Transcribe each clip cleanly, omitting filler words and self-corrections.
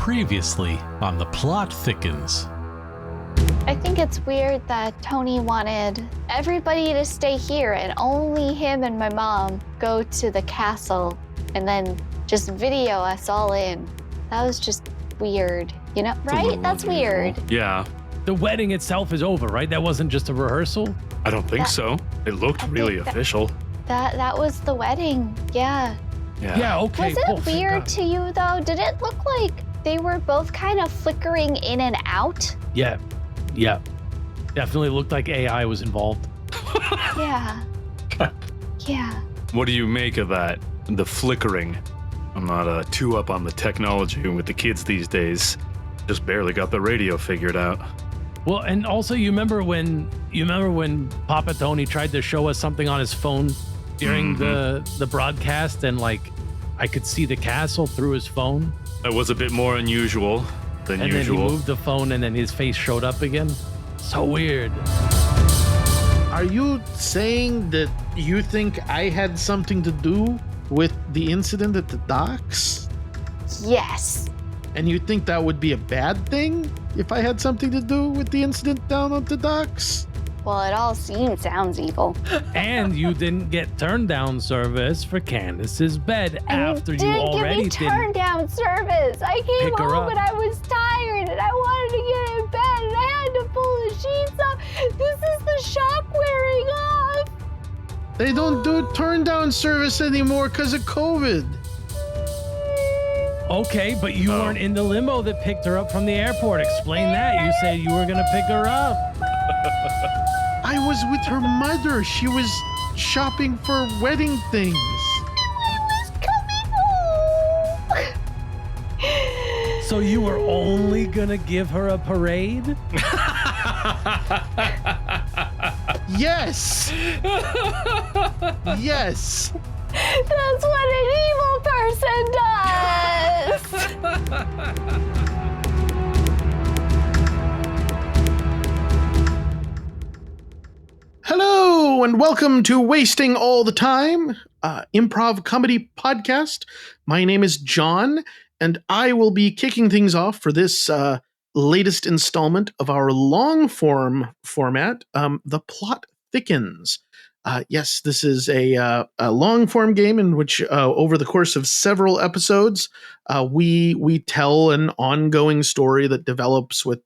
Previously on The Plot Thickens. I think it's weird that Tony wanted everybody to stay here and only him and my mom go to the castle and then just video us all in. That was just weird, you know, right? That's weird. Yeah. The wedding itself is over, right? That wasn't just a rehearsal? I don't think so. It looked really official. That was the wedding, yeah. Yeah, okay. Was it weird to you, though? Did it look like they were both kind of flickering in and out? Yeah. Definitely looked like AI was involved. Yeah. Yeah. What do you make of that? The flickering. I'm not too up on the technology with the kids these days. Just barely got the radio figured out. Well, and also you remember when Papa Tony tried to show us something on his phone during the broadcast, and like I could see the castle through his phone. That was a bit more unusual than and usual. Then he moved the phone and then his face showed up again. So weird. Are you saying that you think I had something to do with the incident at the docks? Yes. And you think that would be a bad thing if I had something to do with the incident down at the docks? Well, it all sounds evil. And you didn't get turn down service for Candice's bed after you already didn't give me turn down service. I came pick her home up. and I was tired and I wanted to get in bed and I had to pull the sheets up. This is the shock wearing off. They don't do turn down service anymore because of COVID. Okay, but you weren't in the limo that picked her up from the airport. Explain that. You said you were going to pick her up. I was with her mother. She was shopping for wedding things. I was coming home. So you were only going to give her a parade? Yes. Yes. That's what an evil person does. Hello and welcome to Wasting All the Time, improv comedy podcast. My name is John, and I will be kicking things off for this latest installment of our long form format, The Plot Thickens. Yes, this is a long form game in which over the course of several episodes, we tell an ongoing story that develops with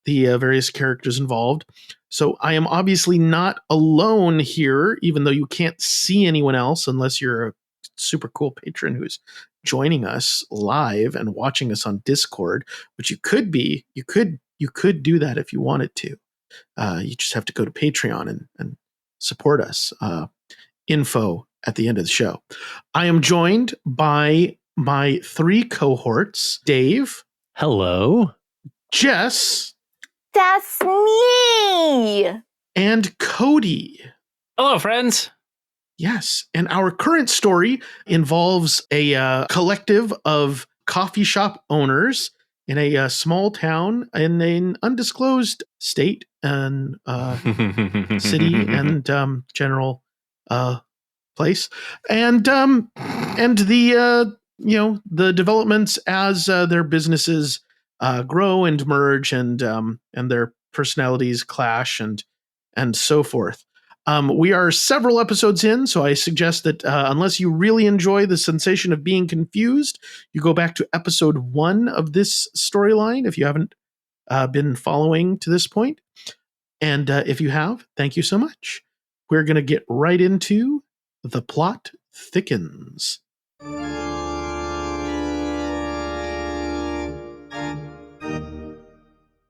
the various characters involved. So I am obviously not alone here, even though you can't see anyone else unless you're a super cool patron who's joining us live and watching us on Discord, which you could be. You could do that if you wanted to. You just have to go to Patreon and support us. Info at the end of the show. I am joined by my three cohorts: Dave. Hello. Jess. That's me. And Cody. Hello, friends. Yes, and our current story involves a collective of coffee shop owners in a small town in an undisclosed state and city and general place, and the the developments as their businesses grow and merge, and their personalities clash and so forth. We are several episodes in, so I suggest that unless you really enjoy the sensation of being confused, you go back to episode 1 of this storyline if you haven't been following to this point. And if you have, thank you so much. We're going to get right into The Plot Thickens.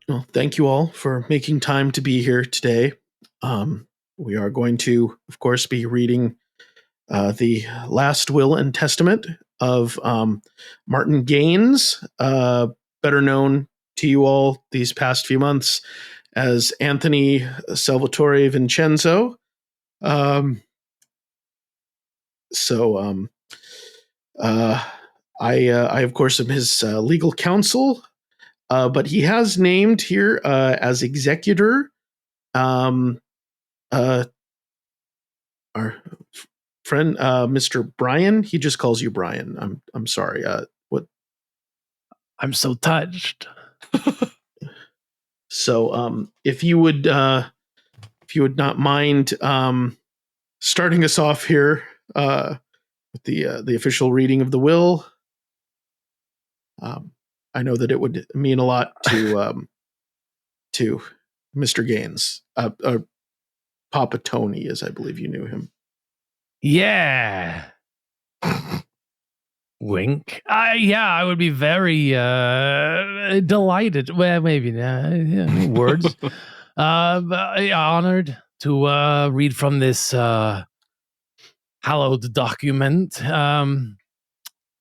Well, thank you all for making time to be here today. We are going to, of course, be reading the last will and testament of Martin Gaines, better known to you all these past few months as Anthony Salvatore Vincenzo. I, of course, am his legal counsel. But he has named here as executor our friend Mr. Brian. He just calls you Brian. I'm sorry. What? I'm so touched. So, if you would not mind starting us off here with the official reading of the will. I know that it would mean a lot to Mr. Gaines, Papa Tony, as I believe you knew him. Yeah. Wink. I would be very delighted. Well, maybe words. Honored to read from this hallowed document.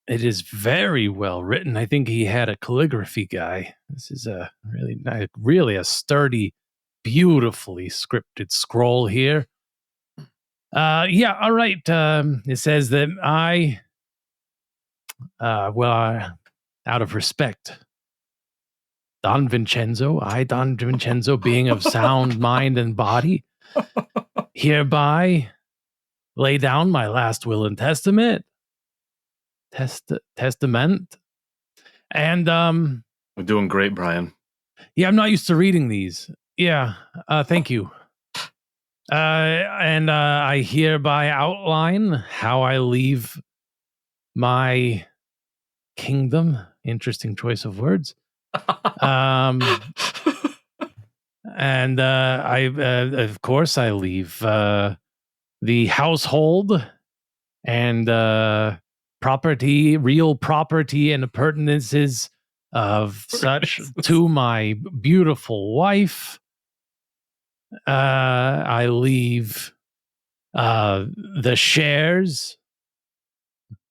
It is very well written. I think he had a calligraphy guy. This is a really a sturdy, beautifully scripted scroll here. All right. It says that out of respect, Don Vincenzo, being of sound mind and body, hereby lay down my last will and testament. Testament. And we're doing great, Brian. Yeah, I'm not used to reading these. Yeah, thank you. And I hereby outline how I leave my kingdom. Interesting choice of words. And of course, I leave the household and property, real property, and appurtenances of such to my beautiful wife. I leave the shares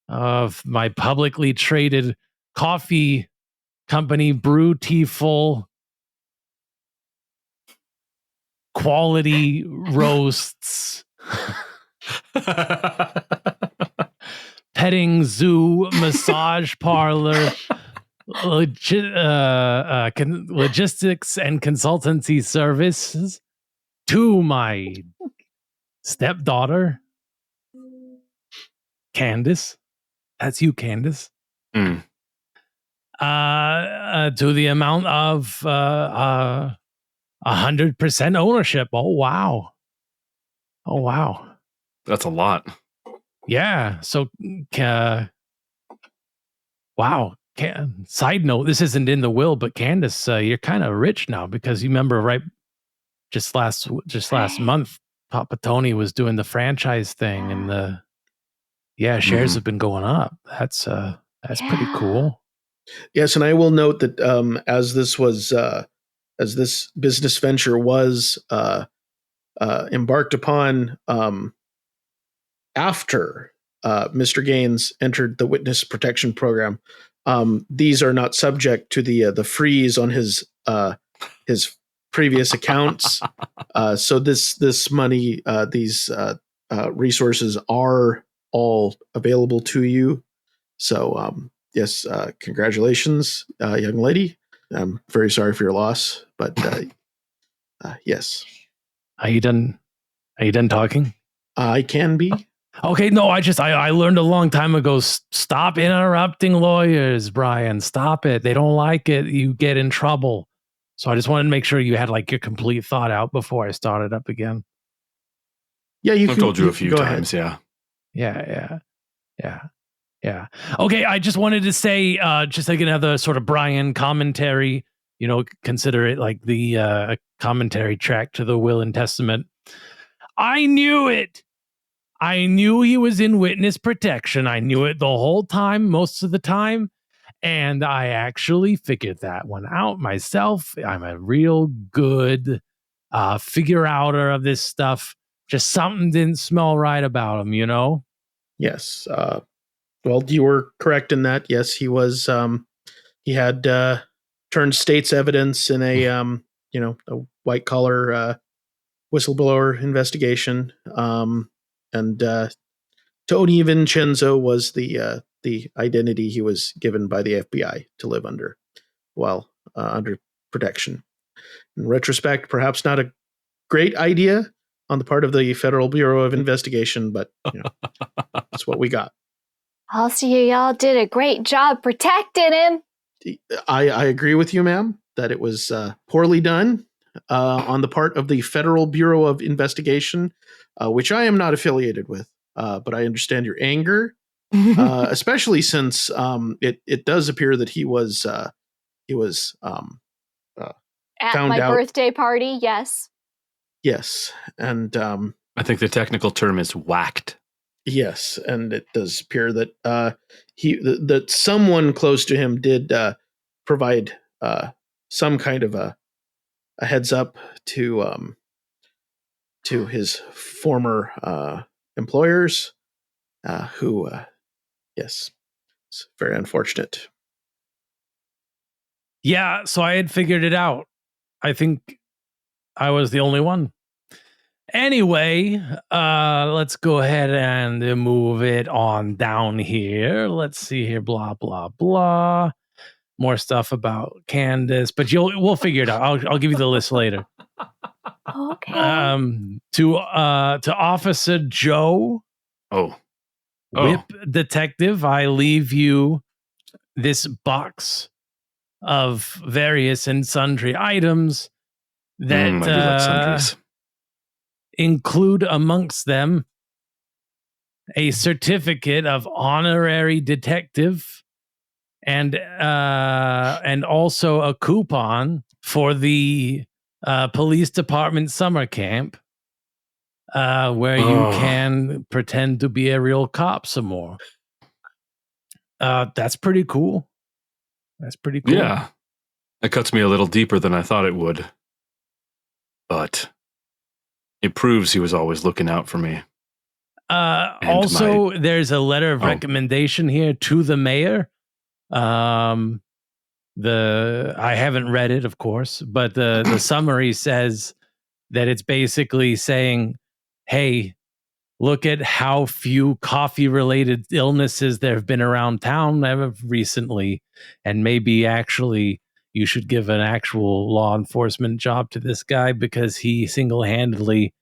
of my publicly traded coffee company, Brew Tea Full Quality Roasts, Petting Zoo, Massage Parlor, logistics and consultancy services to my stepdaughter, Candice. That's you, Candice. Mm. To the amount of 100% ownership. Oh wow. That's a lot. Yeah. So, wow. Side note: this isn't in the will, but Candice, you're kind of rich now because you remember, right? Just last month, Papa Tony was doing the franchise thing, and shares have been going up. That's pretty cool. Yes, and I will note that as this business venture was embarked upon after Mr. Gaines entered the witness protection program, these are not subject to the freeze on his previous accounts. So this money, these resources are all available to you. So yes, congratulations, young lady. I'm very sorry for your loss, but yes. Are you done talking? I can be. Okay, no, I learned a long time ago, stop interrupting lawyers, Brian. Stop it. They don't like it. You get in trouble. So I just wanted to make sure you had like your complete thought out before I started up again. Yeah, I've told you a few times, ahead. Yeah. Okay, I just wanted to say, just like another sort of Brian commentary, consider it like the commentary track to the will and testament. I knew it. I knew he was in witness protection. I knew it the whole time, most of the time. And I actually figured that one out myself. I'm a real good figure outer of this stuff. Just something didn't smell right about him, Yes. Well, you were correct in that. Yes, he was. He had turned state's evidence in a white collar whistleblower investigation. And Tony Vincenzo was the identity he was given by the FBI to live under while under protection. In retrospect, perhaps not a great idea on the part of the Federal Bureau of Investigation, but that's what we got. Also, y'all did a great job protecting him. I agree with you, ma'am, that it was poorly done on the part of the Federal Bureau of Investigation, which I am not affiliated with. But I understand your anger, especially since it does appear that he was uh, At found my out. birthday party, yes. Yes, and I think the technical term is whacked. yes, and it does appear that that someone close to him did provide some kind of a heads up to his former employers, who yes, it's very unfortunate. Yeah, so I had figured it out. I think I was the only one. Anyway, let's go ahead and move it on down here. Let's see here, blah blah blah. More stuff about Candice, but we'll figure it out. I'll give you the list later. Okay. To Officer Joe, Oh. Whip Detective, I leave you this box of various and sundry items that I do like sundries. include amongst them a certificate of honorary detective and also a coupon for the police department summer camp where you can pretend to be a real cop some more. That's pretty cool. That's pretty cool. Yeah. It cuts me a little deeper than I thought it would. But it proves he was always looking out for me. Also, there's a letter of recommendation here to the mayor. I haven't read it, of course, but the summary says that it's basically saying, hey, look at how few coffee-related illnesses there have been around town recently, and maybe actually you should give an actual law enforcement job to this guy because he single-handedly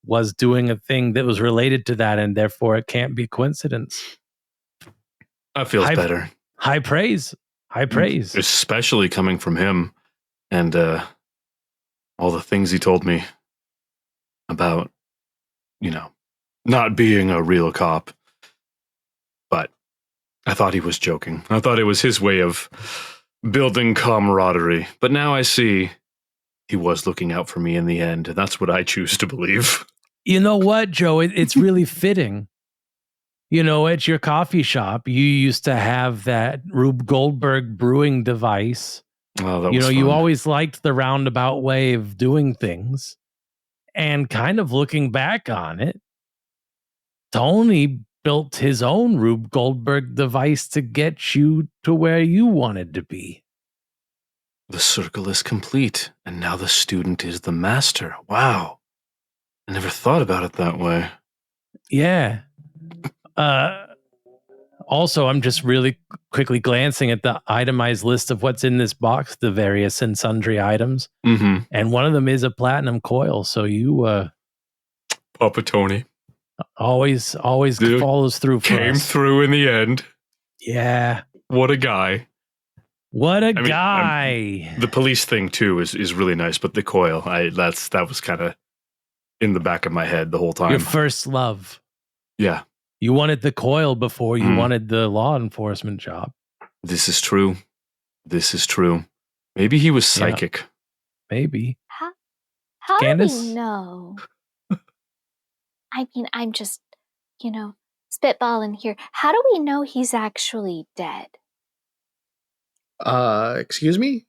was doing a thing that was related to that, and therefore it can't be coincidence. That feels better. High praise. High praise. Especially coming from him and all the things he told me about, not being a real cop. But I thought he was joking. I thought it was his way of building camaraderie. But now I see he was looking out for me in the end. That's what I choose to believe. You know what, Joe? It's really fitting. At your coffee shop, you used to have that Rube Goldberg brewing device. Oh, that was fun. You always liked the roundabout way of doing things. And kind of looking back on it, Tony built his own Rube Goldberg device to get you to where you wanted to be. The circle is complete, and now the student is the master. Wow. I never thought about it that way. Yeah. Also, I'm just really quickly glancing at the itemized list of what's in this box, the various and sundry items. Mm-hmm. And one of them is a platinum coil. So you... Papa Tony. Always Dude, follows through for came us. Through in the end. Yeah. What a guy. What a guy. The police thing, too, is really nice. But the coil, that was kind of in the back of my head the whole time. Your first love. Yeah. You wanted the coil before you wanted the law enforcement job. This is true. Maybe he was psychic. Yeah. Maybe. How Candice? do we know? I mean, I'm just, spitballing here. How do we know he's actually dead? Excuse me?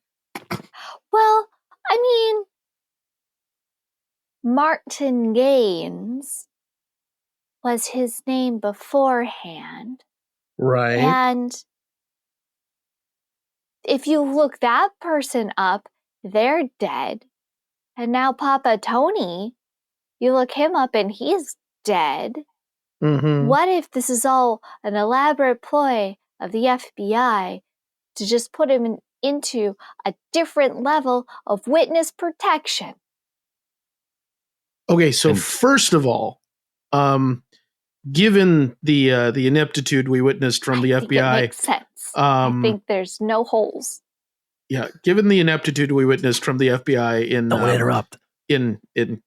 Well, I mean, Martin Gaines was his name beforehand. Right. And if you look that person up, they're dead. And now Papa Tony, you look him up and he's dead. Mm-hmm. What if this is all an elaborate ploy of the FBI to just put him into a different level of witness protection? Okay, so first of all, given the ineptitude we witnessed from the I think FBI, it makes sense. I think there's no holes. yeah, given the ineptitude we witnessed from the FBI in Don't interrupt. in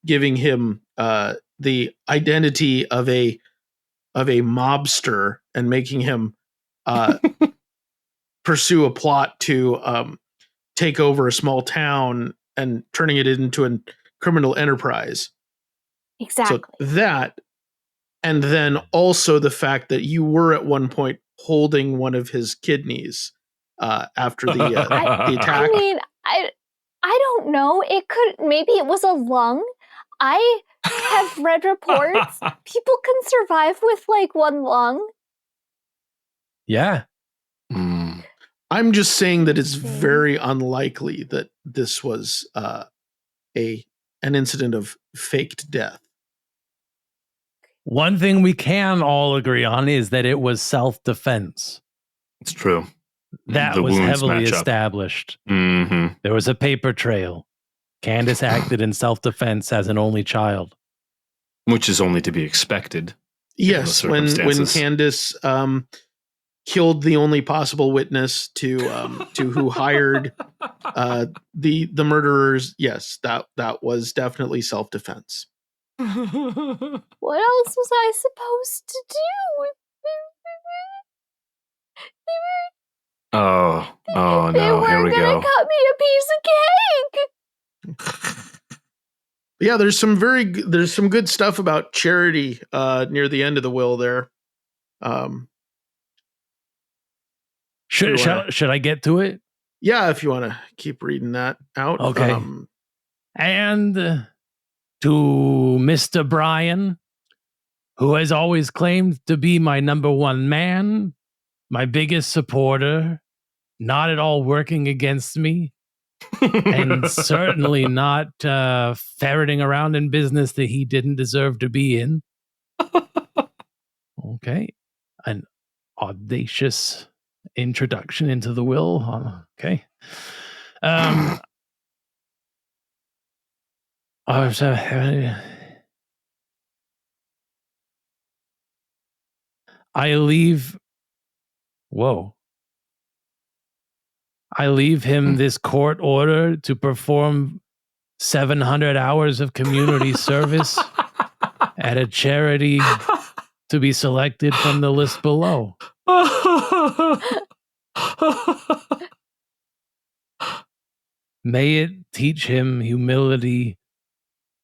giving him the identity of a mobster and making him pursue a plot to take over a small town and turning it into a criminal enterprise. Exactly. So that, and then also the fact that you were at one point holding one of his kidneys after the attack. I mean, I don't know. Maybe it was a lung. I have read reports. People can survive with like one lung. Yeah. I'm just saying that it's very unlikely that this was an incident of faked death. One thing we can all agree on is that it was self-defense. It's true. That The was wounds heavily match up. established. Mm-hmm. There was a paper trail. Candice acted in self-defense as an only child. Which is only to be expected. Yes, when Candice killed the only possible witness to who hired the murderers, yes, that was definitely self-defense. What else was I supposed to do? Oh no, here we go. They were gonna cut me a piece of cake. Yeah, there's some good stuff about charity near the end of the will there. Should I get to it? Yeah, if you want to keep reading that out. Okay. And to Mr. Brian, who has always claimed to be my number one man, my biggest supporter, not at all working against me, and certainly not ferreting around in business that he didn't deserve to be in. Okay. An audacious introduction into the will. Okay. I leave him this court order to perform 700 hours of community service at a charity to be selected from the list below. May it teach him humility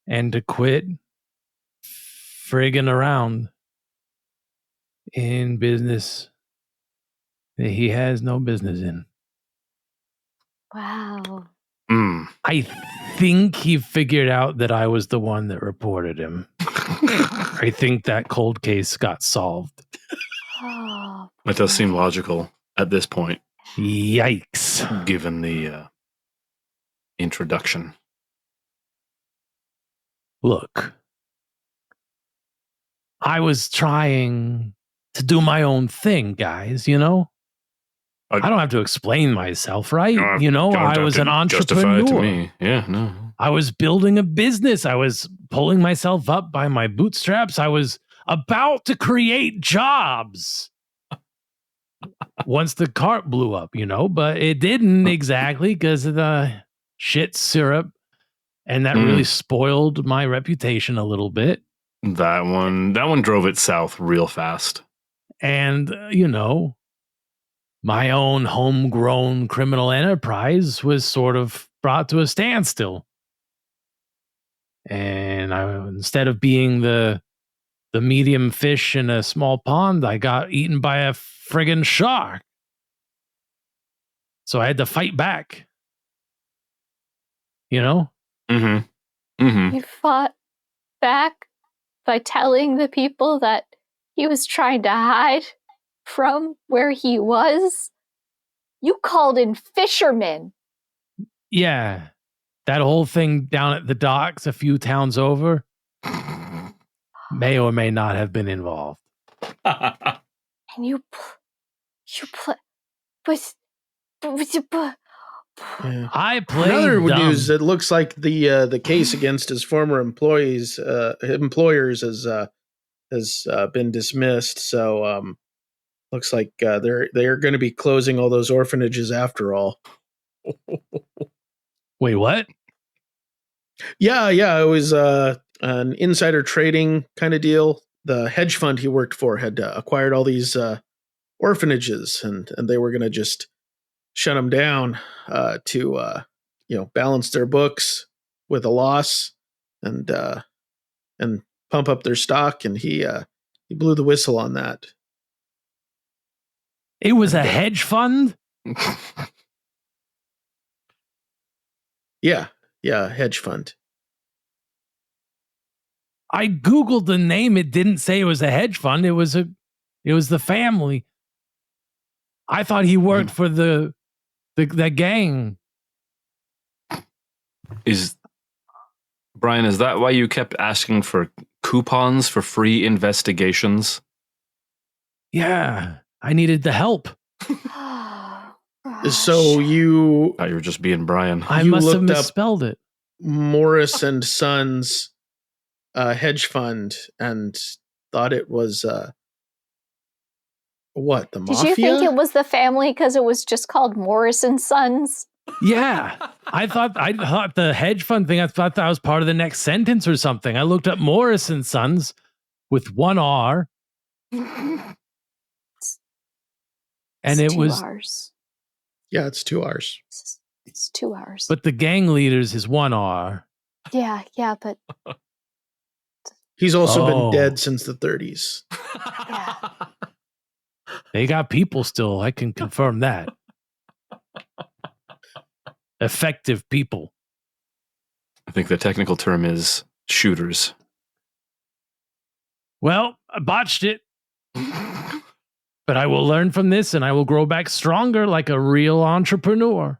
and to quit friggin' around in business that he has no business in. Wow. I think he figured out that I was the one that reported him. I think that cold case got solved. Oh, It does seem logical at this point. Yikes. Given the introduction. Look, I was trying to do my own thing, guys, you know? I don't have to explain myself, right? I was an entrepreneur. Justify it to me. Yeah, no. I was building a business. I was pulling myself up by my bootstraps. I was about to create jobs. Once the cart blew up, but it didn't exactly because of the shit syrup. And that really spoiled my reputation a little bit. That one drove it south real fast. And, my own homegrown criminal enterprise was sort of brought to a standstill. And instead of being the medium fish in a small pond, I got eaten by a friggin' shark. So I had to fight back. He fought back by telling the people that he was trying to hide from where he was. You called in fishermen. Yeah. That whole thing down at the docks a few towns over may or may not have been involved. And you I played Another dumb. news. It looks like the case against his former employers has has been dismissed. So looks like they're going to be closing all those orphanages after all. Wait, what? Yeah, it was an insider trading kind of deal. The hedge fund he worked for had acquired all these orphanages, and they were going to just shut them down to balance their books with a loss and pump up their stock. And he blew the whistle on that. It was a hedge fund? Yeah, hedge fund. I Googled the name. It didn't say it was a hedge fund. It was the family. I thought he worked for the gang. Brian, is that why you kept asking for coupons for free investigations? Yeah, I needed the help. So you thought you were just being Brian. I must have misspelled it. Morris and Sons hedge fund and thought it was what, the mafia? Did you think it was the family because it was just called Morris and Sons? Yeah, I thought the hedge fund thing. I thought that was part of the next sentence or something. I looked up Morris and Sons with one R, and it was 2 R's. Yeah, it's 2 R's. It's 2 R's. But the gang leaders is one R. Yeah, but he's also been dead since the 30s. Yeah. They got people still. I can confirm that. Effective people. I think the technical term is shooters. Well, I botched it. But I will learn from this and I will grow back stronger like a real entrepreneur.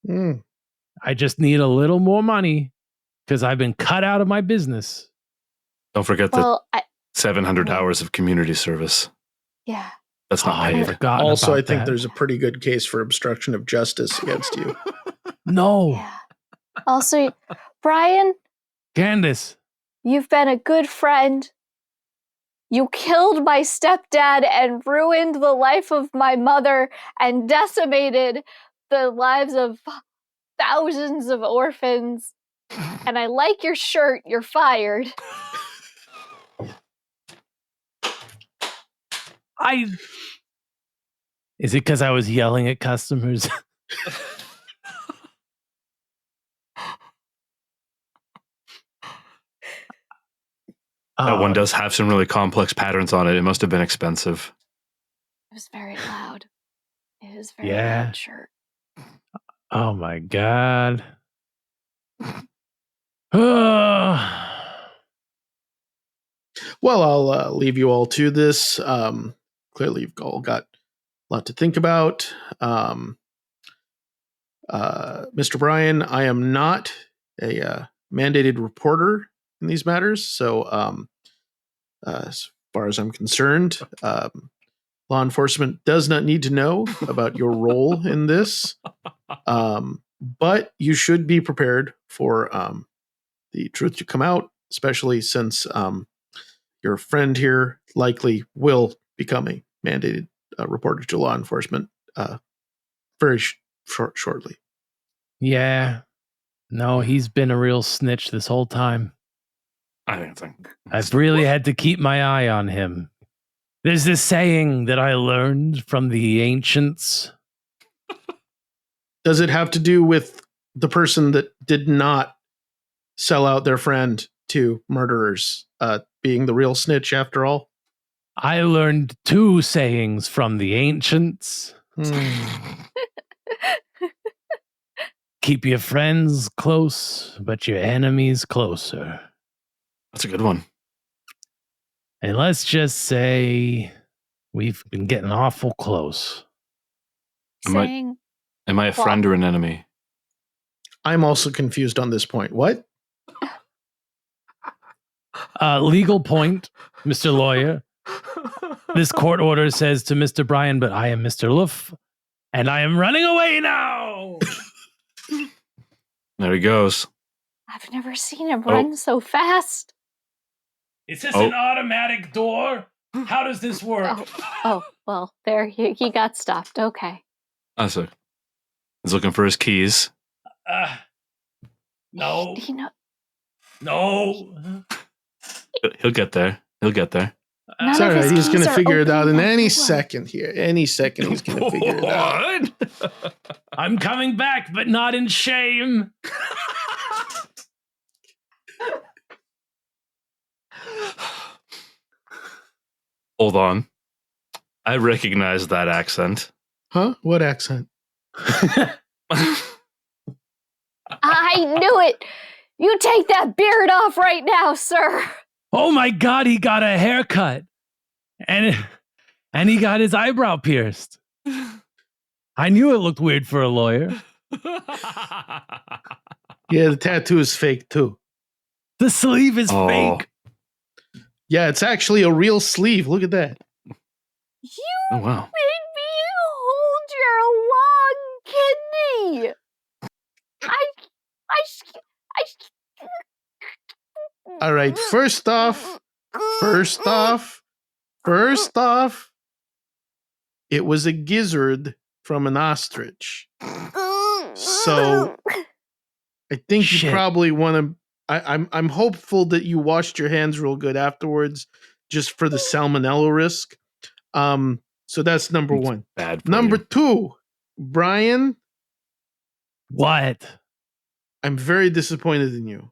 I just need a little more money because I've been cut out of my business. Don't forget 700 hours of community service. Yeah. That's not paid. Also, I think there's a pretty good case for obstruction of justice against you. No. Yeah. Also, Brian. Candice. You've been a good friend. You killed my stepdad and ruined the life of my mother and decimated the lives of thousands of orphans. And I like your shirt. You're fired. Is it because I was yelling at customers? That one does have some really complex patterns on it. It must have been expensive. It was very loud. It was very loud shirt. Oh my God. Well, I'll leave you all to this. Clearly, you've all got a lot to think about. Mr. Brian, I am not a mandated reporter in these matters. So as far as I'm concerned, law enforcement does not need to know about your role in this. But you should be prepared for the truth to come out, especially since your friend here likely will become a mandated reporter to law enforcement very shortly. Yeah. No, he's been a real snitch this whole time. I've really had to keep my eye on him. There's this saying that I learned from the ancients. Does it have to do with the person that did not sell out their friend to murderers being the real snitch after all? I learned 2 sayings from the ancients. Keep your friends close, but your enemies closer. That's a good one. And let's just say we've been getting awful close. Am I a friend or an enemy? I'm also confused on this point. What? Legal point, Mr. Lawyer. This court order says to Mr. Brian, but I am Mr. Luff, and I am running away now. There he goes. I've never seen him run so fast. Is this Oh. an automatic door? How does this work? Well, there he got stopped. Okay. So he's looking for his keys. No. You know, No. He'll get there. He'll get there. None It's of all right. his He's going keys to are figure it out in opening any that door. second here. Any second he's going to figure it out. What? I'm coming back, but not in shame. Hold on. I recognize that accent. Huh? What accent? I knew it. You take that beard off right now, sir. Oh my God, he got a haircut. And he got his eyebrow pierced. I knew it looked weird for a lawyer. Yeah, the tattoo is fake too. The sleeve is Oh. fake. Yeah, it's actually a real sleeve. Look at that. You Oh, wow. made me hold your long kidney. All right, first off, it was a gizzard from an ostrich. So I think Shit. you probably want to. I'm hopeful that you washed your hands real good afterwards, just for the salmonella risk. So that's number It's one. bad for Number you. two, Brian, What? I'm very disappointed in you.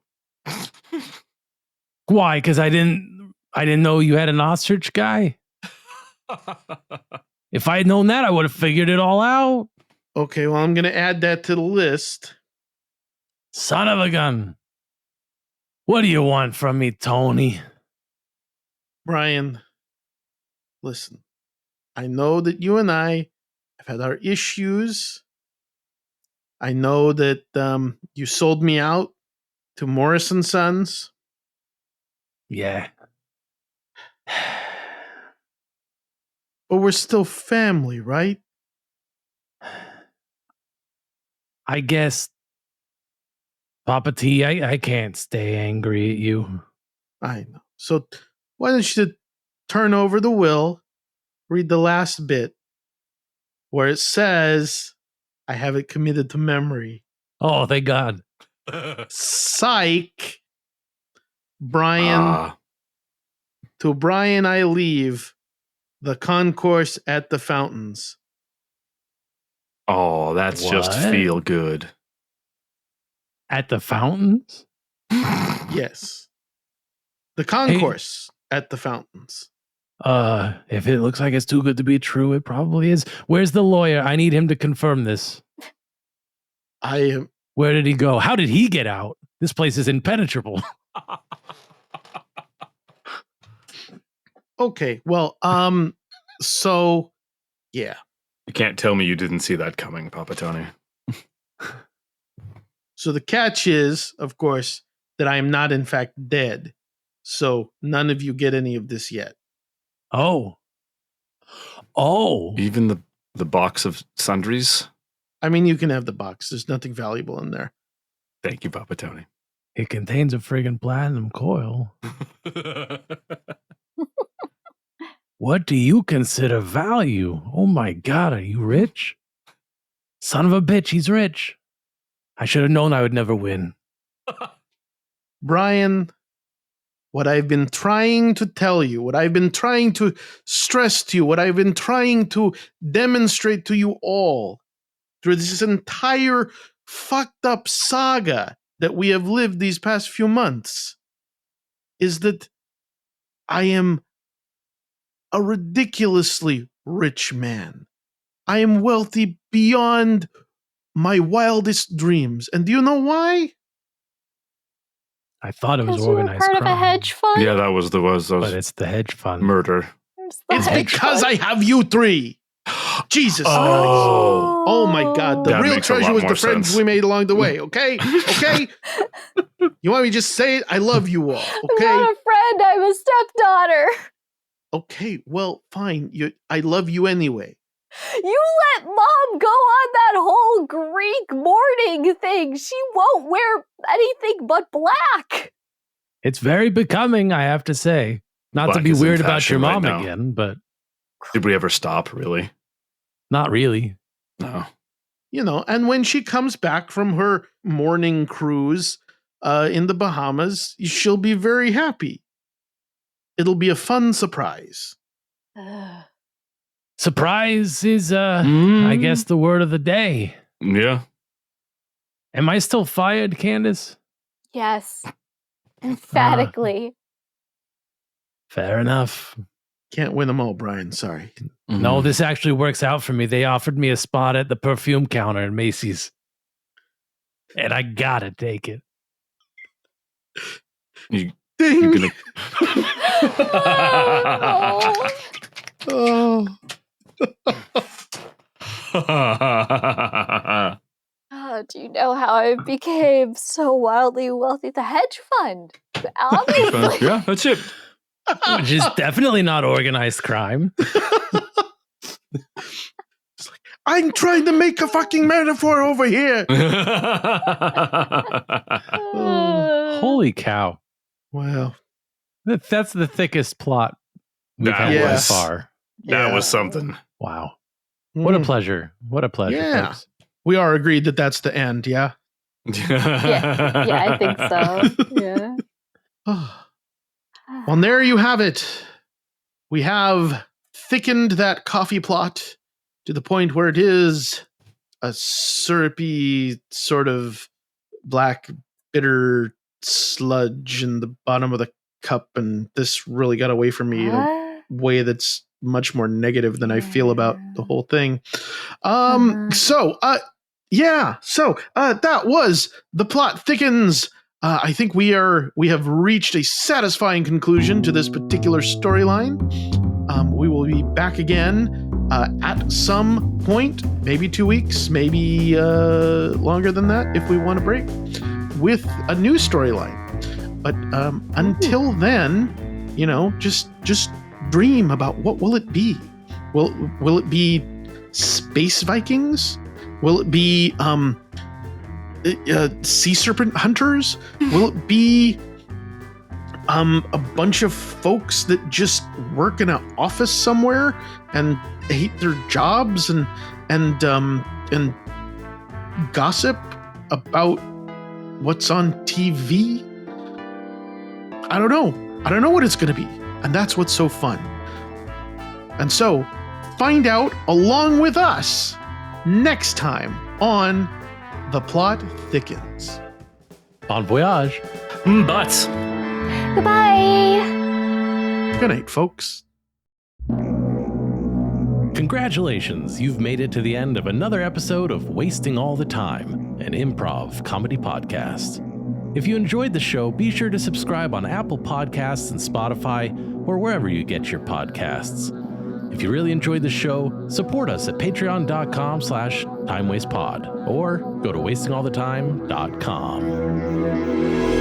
Why? Because I didn't know you had an ostrich guy. If I had known that, I would have figured it all out. Okay, well, I'm going to add that to the list. Son of a gun. What do you want from me, Tony? Brian, listen, I know that you and I have had our issues. I know that you sold me out to Morris and Sons. Yeah. But we're still family, right? I guess, Papa T, I can't stay angry at you. I know. So why don't you turn over the will, read the last bit where it says, I have it committed to memory. Oh, thank God. Psych. Brian, Ah, to Brian I leave the concourse at the fountains. oh, that's just What? feel good. At the fountains? Yes. The concourse at the fountains. If it looks like it's too good to be true, it probably is. Where's the lawyer? I need him to confirm this. I am. Where did he go? How did he get out? This place is impenetrable. Okay, well, so yeah. You can't tell me you didn't see that coming, Papa Tony. So the catch is, of course, that I am not in fact dead. So none of you get any of this yet. Oh. Even the box of sundries? I mean, you can have the box. There's nothing valuable in there. Thank you, Papa Tony. It contains a friggin' platinum coil. What do you consider value? Oh my God, are you rich? Son of a bitch, he's rich. I should have known I would never win. Brian, what I've been trying to tell you, what I've been trying to stress to you, what I've been trying to demonstrate to you all through this entire fucked up saga that we have lived these past few months is that I am a ridiculously rich man. I am wealthy beyond my wildest dreams. And do you know why? I thought it was Because you were organized part of a crime, hedge fund. Yeah, that was but it's the hedge fund. murder. It's hedge because fund. I have you three. Jesus Christ. Oh. Oh my God. The That real makes a treasure lot was the more friends sense. we made along the way, okay? Okay? You want me to just say it? I love you all, I'm okay? not a friend. I'm a stepdaughter. Okay, well, fine. I love you anyway. You let Mom go on that whole Greek mourning thing. She won't wear anything but black. It's very becoming, I have to say. Not Black to be is in weird about fashion your right mom now. again, but Did we ever stop, really? not really. No. And when she comes back from her morning cruise in the Bahamas, she'll be very happy. It'll be a fun surprise. Surprise is, I guess, the word of the day. Yeah. Am I still fired, Candice? Yes. Emphatically. Fair enough. Can't win them all, Brian. Sorry. No, this actually works out for me. They offered me a spot at the perfume counter at Macy's. And I gotta take it. You're Ding! gonna. Oh. Oh, do you know how I became so wildly wealthy? The hedge fund. Obviously. Yeah, that's it. Which is definitely not organized crime. I'm trying to make a fucking metaphor over here. Holy cow. Wow. That's the thickest plot we've had was. so far. That was something. Wow. What a pleasure. What a pleasure, Yeah. folks. We are agreed that that's the end, yeah? Yeah, I think so. Yeah. Well, there you have it. We have thickened that coffee plot to the point where it is a syrupy sort of black, bitter sludge in the bottom of the cup, and this really got away from me in a way that's much more negative than I feel about the whole thing. So that was The Plot Thickens. I think we have reached a satisfying conclusion to this particular storyline. We will be back again at some point, maybe 2 weeks, maybe longer than that if we want to break, with a new storyline. But until then, just dream about what will it be. Will it be space Vikings? Will it be sea serpent hunters? Will it be a bunch of folks that just work in an office somewhere and hate their jobs and gossip about what's on TV? I don't know what it's going to be, and that's what's so fun. And so, find out along with us next time on The Plot Thickens. Bon voyage. But Goodbye. Good night, folks. Congratulations, you've made it to the end of another episode of Wasting All the Time, an improv comedy podcast. If you enjoyed the show, be sure to subscribe on Apple Podcasts and Spotify, or wherever you get your podcasts. If you really enjoyed the show, support us at patreon.com/timewastepod, or go to wastingallthetime.com.